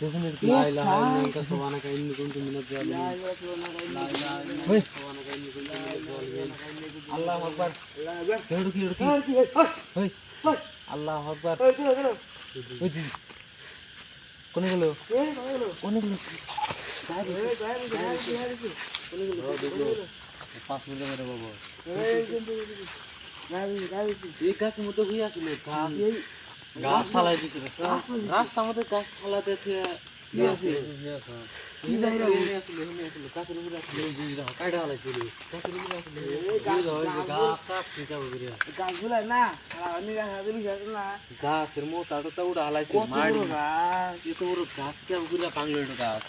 لا إله إلا أنت سبحانك إني كنت من الظالمين الله أكبر الله أكبر কোনে গেল কোনে গেল 5 মিনিট মেরে বাবা এই গাছ মতো হই আছিল গাছ ফালাই দিছে রাস্তা মতো গাছ ফালাতে কি আছে কি যাইরা আসলে হেনে আসলে গাছের উপরে আসলে বুঝরা কাটা হালাইছিল গাছের উপরে আসলে গাছ কাট ঠিক আছে বুঝরা গাছগুলা না আমি গাছ না গাছের মোটাটা তো উড়া হালাইছে মারি গাছ এত বড় গাছ কে বুঝরা ভাঙলো এটা গাছ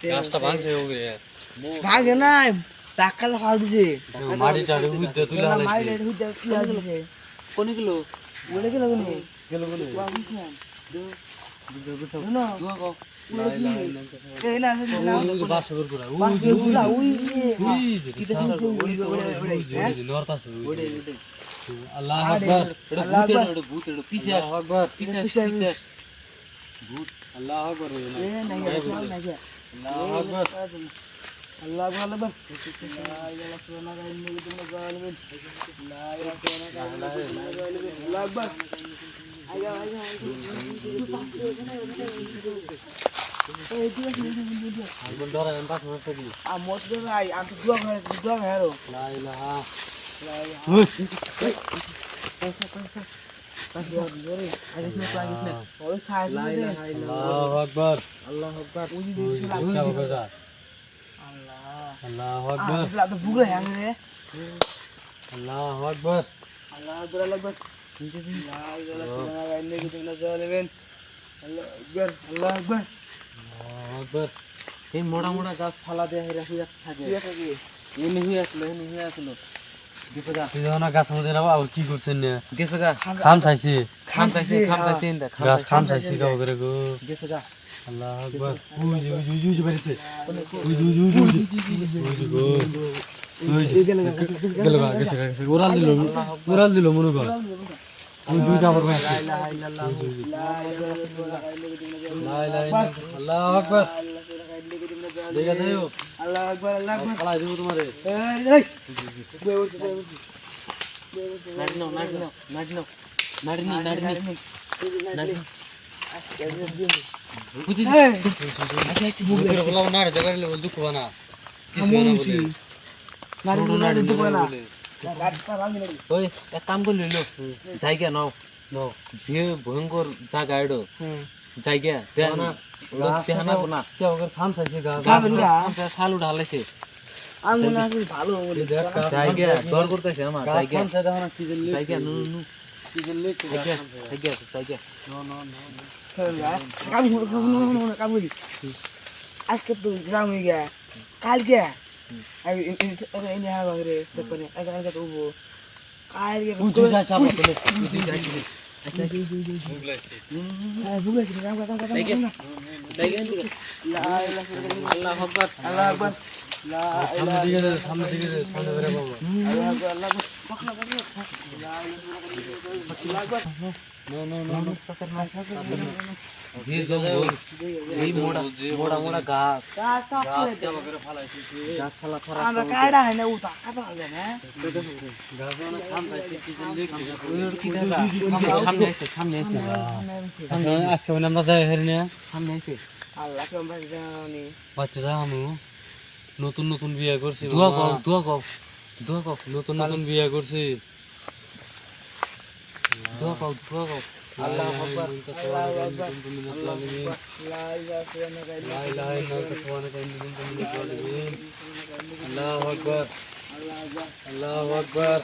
গাছটা ভাঙছে ওরে ভাঙে না টাকাল ফাল দিছে মাটিটা উইতে তুলা হালাইছে মাটিটা উইতে তুলা দিছে কোনে গেল ওড়ে গেল গেল না দুয়া এই না না বাস করে পুরা ওই কি নরতাছে আল্লাহ আকবার এটা ভূত এটা পিছে আকবার পিছে ভূত আল্লাহ আকবার এ নাই আল্লাহ আকবার আল্লাহ আকবার লা ইলাহা ইল্লাল্লাহ লা ইলাহা ইল্লাল্লাহ আল্লাহ আকবার আইয়া এই দিও আগুন ধরে আমি পাস মারতে দিই আ মোট দে ভাই আমি দুয়া হেরো লা ইলাহা আল্লাহু আকবার আল্লাহু আকবার ওই দিছি আল্লাহু আকবার আল্লাহ তো বুগে হ্যাঁ আল্লাহু আকবার আল্লাহু আকবার আল্লাহু আকবার লা ইলাহা ইল্লাল্লাহ আল্লাহু আকবার আকবার এই মোড়া মোড়া গাছ ফালা দেয়া রাখি থাকে এনে হই আসলো দেখো দা তুই না গাছ মধ্যে নাও আর কি করছেন না দেখো দা খাম চাইছে ইন্দা খাম চাইছে গাও করে গো দেখো দা আল্লাহু আকবার উই বাড়িতে উই গো গেছে ওরাল দিল মনে কর ওই দুই যাবার ভাই লা ইলাহা ইল্লাল্লাহ লা ইলাহা ইল্লাল্লাহ আল্লাহু আকবার দেখা দেও আল্লাহু আকবার খালা দেব তোমারে এই নাড়ি আজকে দিও বুঝি আচ্ছা বুকের বলা নাড়ি দেবাইলে বল দুঃখ বানা কিছু না বলে নাড়ি দুঃখ বানা ওই এক কাম করে লইলো জায়গা নাও যে ভয়ঙ্কর জায়গা এডো জায়গা দেনা দেনা না কে ওকে থাম চাইছে গা সালু ঢালাইছে আমি না ভালো বলি জায়গা ডর করতেছে আমার জায়গা থাম চাইছে না কি জন্য জায়গা নু কি জন্য জায়গা নো কাম করি আজকে তো গ্রাম হয়ে গিয়া কাল গিয়া আমি এনে হা বাগরে তপনে আগে তো উবো কাল গিয়া তুই যা চাপ তুই যাই আচ্ছা বুগলাই কাম লা ইলাহা ইল্লাল্লাহ আল্লাহু আকবার লা সামনে দিকে বেরে বাবা আল্লাহু আকবার লা ইলাহা ইল্লাল্লাহ নো ধীর জঙ্গল এই মোড়া গাছ কে বগরে ফালাইছে গাছ ফালা খারাপ আমরা কাইডা হয় না উতা কাটা হবে না গাছ না থাম চাইছে কি দেখি ওই কি দেখা সামনে আজকে আমরা যাই হেরনে সামনে আইছে আল্লাহ কে আমরা জানি বাচ্চা আমু নতুন বিয়ে করছি দোয়া কও নতুন বিয়ে করছি দোয়া কও আল্লাহু আকবার আল্লাহু আকবার লা ইলাহা ইল্লাল্লাহ আল্লাহু আকবার আল্লাহু আকবার